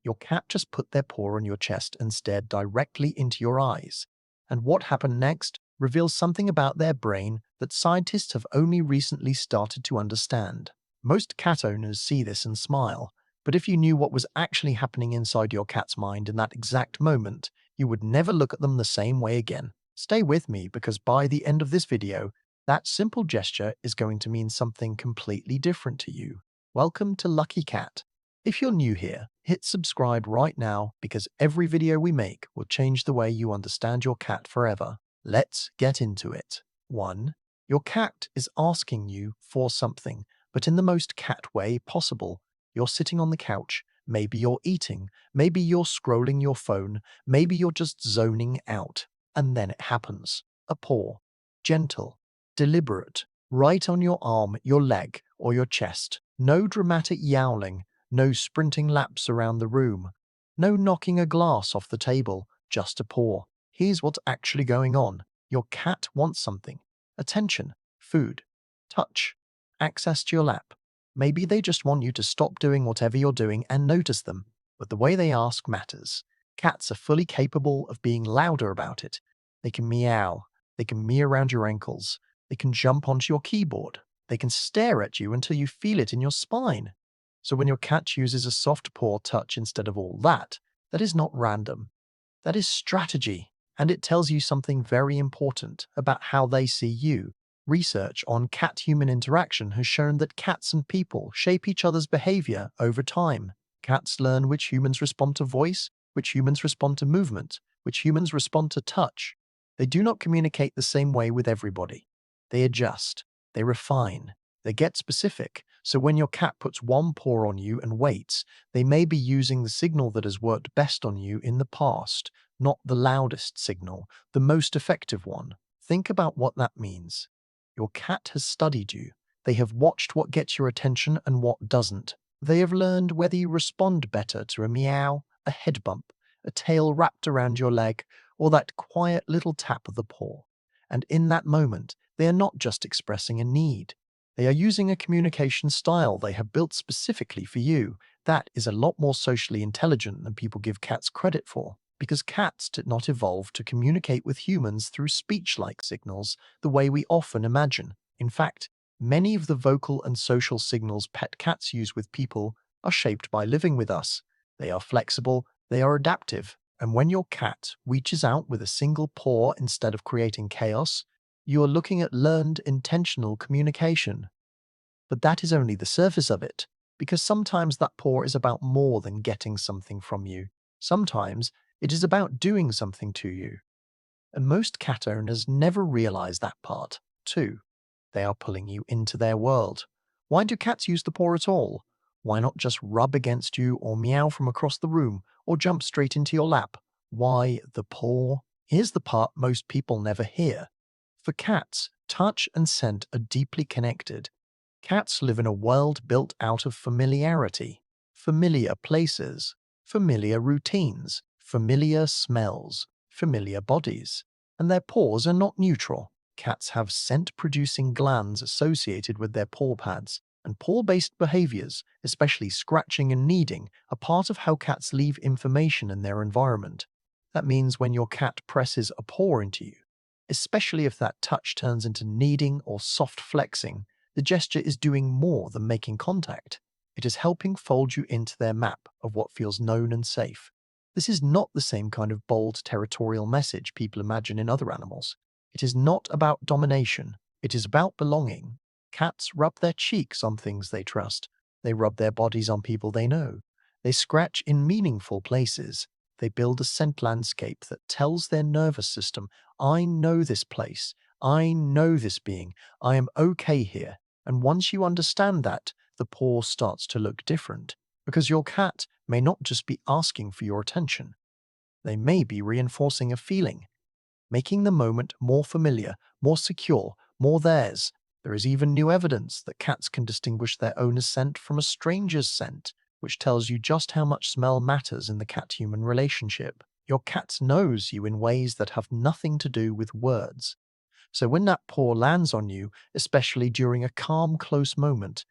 Your cat just put their paw on your chest and stared directly into your eyes. And what happened next reveals something about their brain that scientists have only recently started to understand. Most cat owners see this and smile, but if you knew what was actually happening inside your cat's mind in that exact moment, you would never look at them the same way again. Stay with me because by the end of this video, that simple gesture is going to mean something completely different to you. Welcome to Lucky Cat. If you're new here, hit subscribe right now because every video we make will change the way you understand your cat forever. Let's get into it. 1. Your cat is asking you for something, but in the most cat way possible. You're sitting on the couch, maybe you're eating, maybe you're scrolling your phone, maybe you're just zoning out. And then it happens. A paw. Gentle, deliberate, right on your arm, your leg, or your chest. No dramatic yowling, no sprinting laps around the room, no knocking a glass off the table, just a paw. Here's what's actually going on. Your cat wants something. Attention, food, touch, access to your lap. Maybe they just want you to stop doing whatever you're doing and notice them, but the way they ask matters. Cats are fully capable of being louder about it. They can meow, they can mew around your ankles, they can jump onto your keyboard, they can stare at you until you feel it in your spine. So when your cat chooses a soft paw touch instead of all that, that is not random. That is strategy, and it tells you something very important about how they see you. Research on cat-human interaction has shown that cats and people shape each other's behavior over time. Cats learn which humans respond to voice, which humans respond to movement, which humans respond to touch. They do not communicate the same way with everybody. They adjust, they refine, they get specific. So when your cat puts one paw on you and waits, they may be using the signal that has worked best on you in the past, not the loudest signal, the most effective one. Think about what that means. Your cat has studied you. They have watched what gets your attention and what doesn't. They have learned whether you respond better to a meow, a head bump, a tail wrapped around your leg, or that quiet little tap of the paw. And in that moment, they are not just expressing a need. They are using a communication style they have built specifically for you. That is a lot more socially intelligent than people give cats credit for, because cats did not evolve to communicate with humans through speech-like signals the way we often imagine. In fact, many of the vocal and social signals pet cats use with people are shaped by living with us. They are flexible, they are adaptive, and when your cat reaches out with a single paw instead of creating chaos, you are looking at learned intentional communication. But that is only the surface of it, because sometimes that paw is about more than getting something from you. Sometimes it is about doing something to you. And most cat owners never realize that part, too. They are pulling you into their world. Why do cats use the paw at all? Why not just rub against you or meow from across the room or jump straight into your lap? Why the paw? Here's the part most people never hear. For cats, touch and scent are deeply connected. Cats live in a world built out of familiarity, familiar places, familiar routines, familiar smells, familiar bodies, and their paws are not neutral. Cats have scent-producing glands associated with their paw pads, and paw-based behaviors, especially scratching and kneading, are part of how cats leave information in their environment. That means when your cat presses a paw into you, especially if that touch turns into kneading or soft flexing, the gesture is doing more than making contact. It is helping fold you into their map of what feels known and safe. This is not the same kind of bold territorial message people imagine in other animals. It is not about domination. It is about belonging. Cats rub their cheeks on things they trust. They rub their bodies on people they know. They scratch in meaningful places. They build a scent landscape that tells their nervous system, I know this place. I know this being. I am okay here. And once you understand that, the paw starts to look different, because your cat may not just be asking for your attention. They may be reinforcing a feeling, making the moment more familiar, more secure, more theirs. There is even new evidence that cats can distinguish their owner's scent from a stranger's scent, which tells you just how much smell matters in the cat-human relationship. Your cat knows you in ways that have nothing to do with words. So when that paw lands on you, especially during a calm, close moment,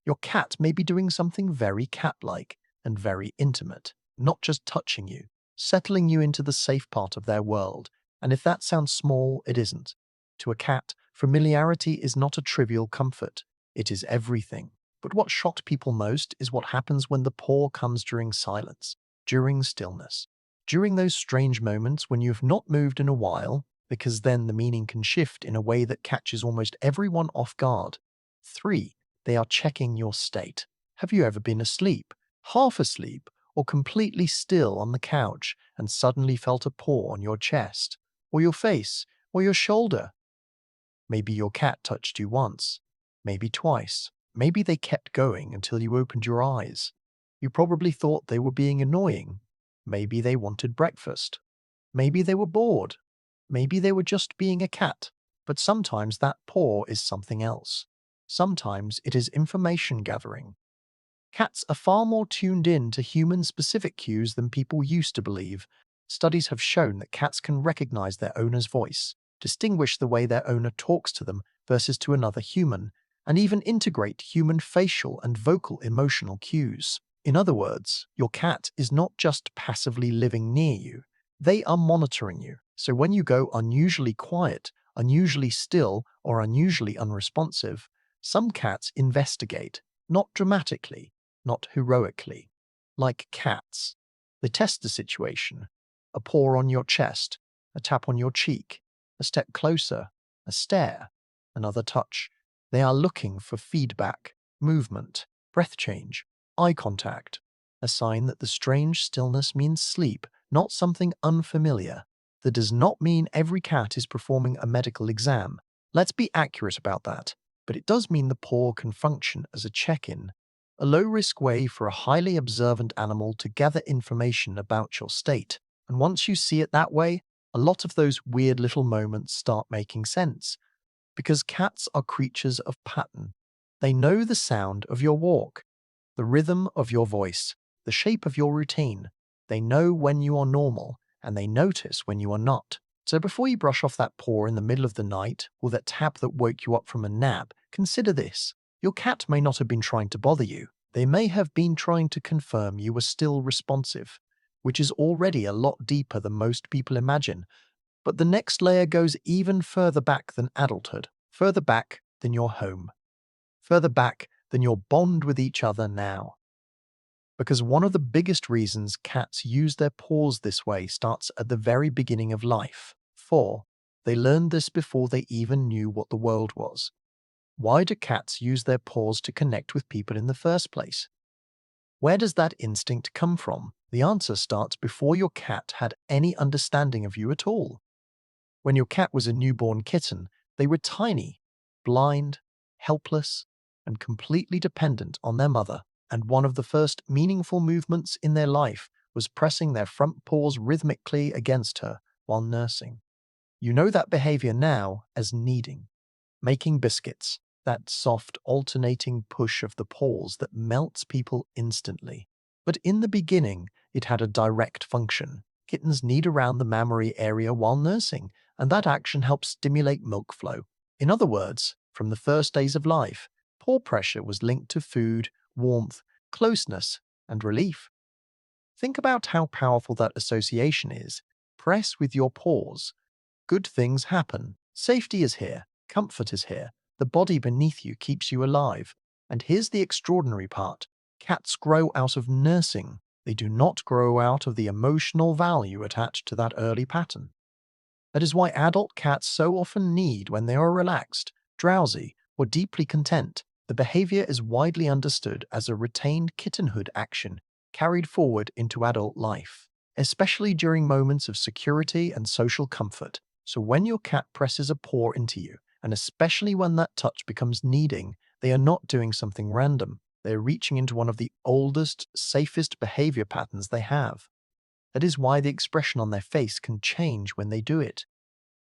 your cat may be doing something very cat-like and very intimate. not just touching you, settling you into the safe part of their world. And if that sounds small, it isn't. To a cat, familiarity is not a trivial comfort. It is everything. But what shocked people most is what happens when the paw comes during silence, during stillness, during those strange moments when you've not moved in a while, because then the meaning can shift in a way that catches almost everyone off guard. 3. They are checking your state. Have you ever been asleep, half asleep, or completely still on the couch and suddenly felt a paw on your chest, or your face, or your shoulder? Maybe your cat touched you once, maybe twice. Maybe they kept going until you opened your eyes. You probably thought they were being annoying. Maybe they wanted breakfast. Maybe they were bored. Maybe they were just being a cat. But sometimes that paw is something else. Sometimes it is information gathering. Cats are far more tuned in to human-specific cues than people used to believe. Studies have shown that cats can recognize their owner's voice, distinguish the way their owner talks to them versus to another human, and even integrate human facial and vocal emotional cues. In other words, your cat is not just passively living near you, they are monitoring you. So when you go unusually quiet, unusually still, or unusually unresponsive, some cats investigate, not dramatically, not heroically. Like cats, they test the situation. A paw on your chest, a tap on your cheek, a step closer, a stare, another touch. They are looking for feedback, movement, breath change, eye contact, a sign that the strange stillness means sleep, not something unfamiliar. That does not mean every cat is performing a medical exam. Let's be accurate about that. But it does mean the paw can function as a check-in, a low-risk way for a highly observant animal to gather information about your state. And once you see it that way, a lot of those weird little moments start making sense. Because cats are creatures of pattern. They know the sound of your walk, the rhythm of your voice, the shape of your routine. They know when you are normal, and they notice when you are not. So before you brush off that paw in the middle of the night, or that tap that woke you up from a nap, consider this. Your cat may not have been trying to bother you. They may have been trying to confirm you were still responsive, which is already a lot deeper than most people imagine. But the next layer goes even further back than adulthood, further back than your home, further back than your bond with each other now. Because one of the biggest reasons cats use their paws this way starts at the very beginning of life. 4. They learned this before they even knew what the world was. Why do cats use their paws to connect with people in the first place? Where does that instinct come from? The answer starts before your cat had any understanding of you at all. When your cat was a newborn kitten, they were tiny, blind, helpless, and completely dependent on their mother. And one of the first meaningful movements in their life was pressing their front paws rhythmically against her while nursing. You know that behavior now as kneading, making biscuits, that soft alternating push of the paws that melts people instantly. But in the beginning, it had a direct function. Kittens knead around the mammary area while nursing, and that action helps stimulate milk flow. In other words, from the first days of life, paw pressure was linked to food, warmth, closeness, and relief. Think about how powerful that association is. Press with your paws. Good things happen. Safety is here. Comfort is here. The body beneath you keeps you alive. And here's the extraordinary part. Cats grow out of nursing. They do not grow out of the emotional value attached to that early pattern. That is why adult cats so often knead when they are relaxed, drowsy, or deeply content. The behavior is widely understood as a retained kittenhood action carried forward into adult life, especially during moments of security and social comfort. So when your cat presses a paw into you, and especially when that touch becomes kneading, they are not doing something random. They are reaching into one of the oldest, safest behavior patterns they have. That is why the expression on their face can change when they do it.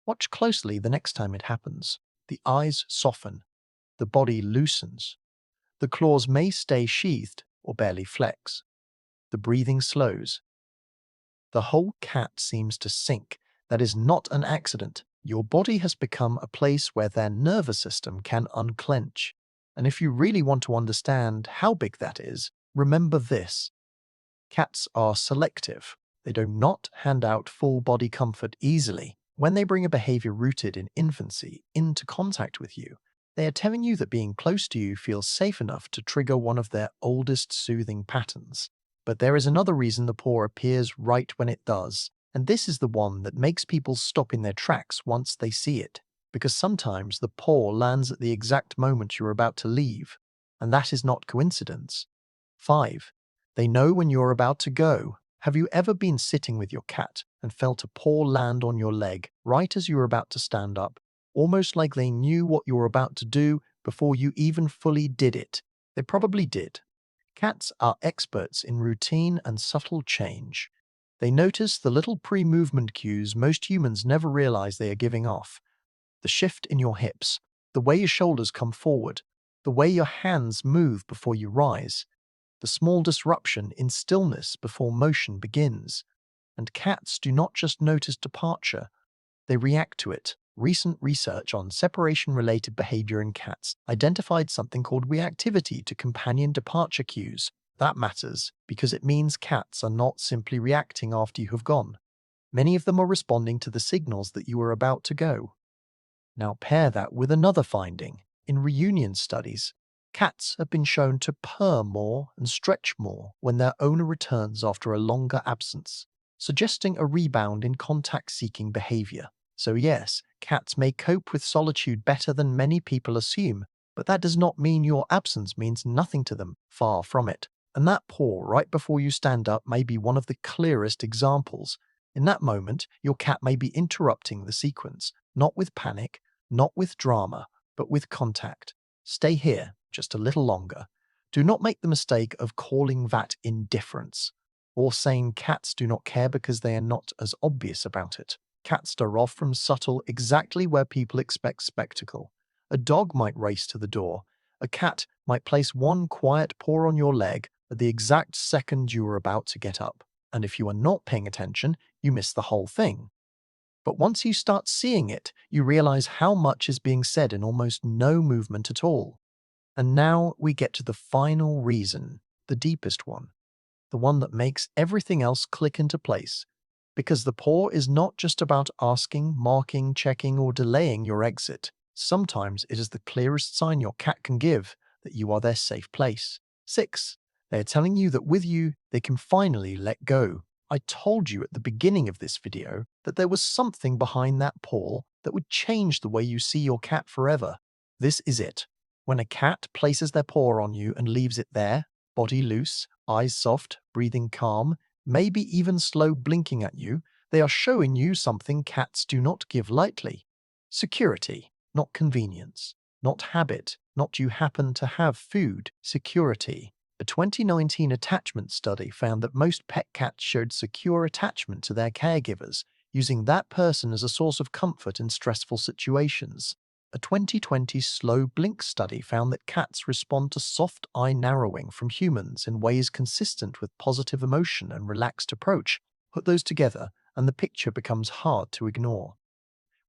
Watch closely the next time it happens. The eyes soften. The body loosens. The claws may stay sheathed or barely flex. The breathing slows. The whole cat seems to sink. That is not an accident. Your body has become a place where their nervous system can unclench. And if you really want to understand how big that is, remember this. Cats are selective. They do not hand out full body comfort easily. When they bring a behavior rooted in infancy into contact with you, they are telling you that being close to you feels safe enough to trigger one of their oldest soothing patterns. But there is another reason the paw appears right when it does, and this is the one that makes people stop in their tracks once they see it. Because sometimes the paw lands at the exact moment you're about to leave, and that is not coincidence. 5. They know when you're about to go. Have you ever been sitting with your cat and felt a paw land on your leg right as you were about to stand up, almost like they knew what you were about to do before you even fully did it? They probably did. Cats are experts in routine and subtle change. They notice the little pre-movement cues most humans never realize they are giving off. The shift in your hips, the way your shoulders come forward, the way your hands move before you rise, the small disruption in stillness before motion begins. And cats do not just notice departure, they react to it. Recent research on separation-related behavior in cats identified something called reactivity to companion departure cues. That matters because it means cats are not simply reacting after you have gone. Many of them are responding to the signals that you are about to go. Now pair that with another finding. In reunion studies, cats have been shown to purr more and stretch more when their owner returns after a longer absence, suggesting a rebound in contact-seeking behavior. So yes, cats may cope with solitude better than many people assume, but that does not mean your absence means nothing to them, far from it. And that paw right before you stand up may be one of the clearest examples. In that moment, your cat may be interrupting the sequence, not with panic, not with drama, but with contact. Stay here just a little longer. Do not make the mistake of calling that indifference, or saying cats do not care because they are not as obvious about it. Cats stir off from subtle exactly where people expect spectacle. A dog might race to the door. A cat might place one quiet paw on your leg at the exact second you are about to get up. And if you are not paying attention, you miss the whole thing. But once you start seeing it, you realize how much is being said in almost no movement at all. And now we get to the final reason, the deepest one, the one that makes everything else click into place. Because the paw is not just about asking, marking, checking, or delaying your exit. Sometimes it is the clearest sign your cat can give that you are their safe place. 6. They are telling you that with you, they can finally let go. I told you at the beginning of this video that there was something behind that paw that would change the way you see your cat forever. This is it. When a cat places their paw on you and leaves it there, body loose, eyes soft, breathing calm, maybe even slow blinking at you, they are showing you something cats do not give lightly. Security, not convenience, not habit, not you happen to have food, security. A 2019 attachment study found that most pet cats showed secure attachment to their caregivers, using that person as a source of comfort in stressful situations. A 2020 slow blink study found that cats respond to soft eye narrowing from humans in ways consistent with positive emotion and relaxed approach. Put those together, and the picture becomes hard to ignore.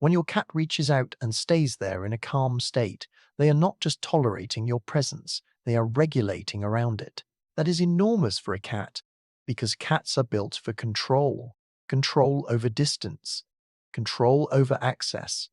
When your cat reaches out and stays there in a calm state, they are not just tolerating your presence, they are regulating around it. That is enormous for a cat, because cats are built for control. Control over distance, control over access,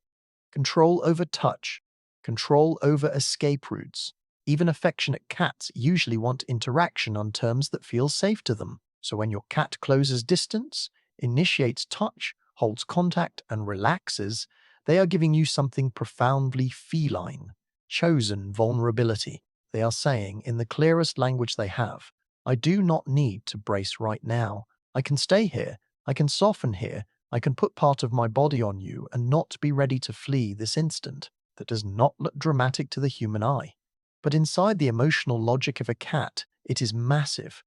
control over touch, control over escape routes. Even affectionate cats usually want interaction on terms that feel safe to them. So when your cat closes distance, initiates touch, holds contact, and relaxes, they are giving you something profoundly feline, chosen vulnerability. They are saying, in the clearest language they have, I do not need to brace right now. I can stay here. I can soften here. I can put part of my body on you and not be ready to flee this instant. That does not look dramatic to the human eye. But inside the emotional logic of a cat, it is massive.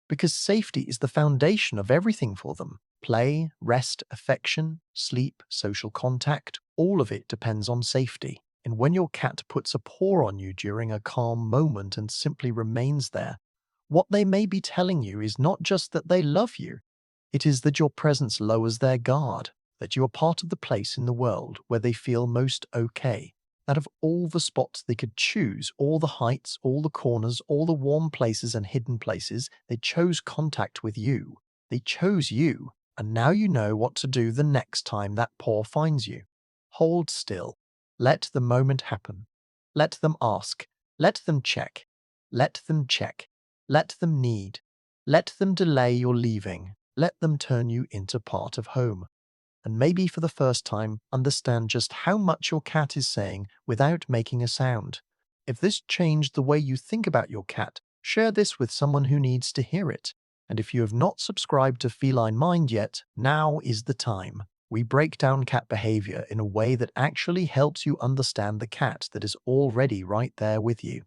Because safety is the foundation of everything for them. Play, rest, affection, sleep, social contact, all of it depends on safety. And when your cat puts a paw on you during a calm moment and simply remains there, what they may be telling you is not just that they love you, it is that your presence lowers their guard, that you are part of the place in the world where they feel most okay. Out of all the spots they could choose, all the heights, all the corners, all the warm places and hidden places, they chose contact with you. They chose you, and now you know what to do the next time that paw finds you. Hold still. Let the moment happen. Let them ask. Let them check. Let them check. Let them need. Let them delay your leaving. Let them turn you into part of home. And maybe for the first time, understand just how much your cat is saying without making a sound. If this changed the way you think about your cat, share this with someone who needs to hear it. And if you have not subscribed to Feline Mind yet, now is the time. We break down cat behavior in a way that actually helps you understand the cat that is already right there with you.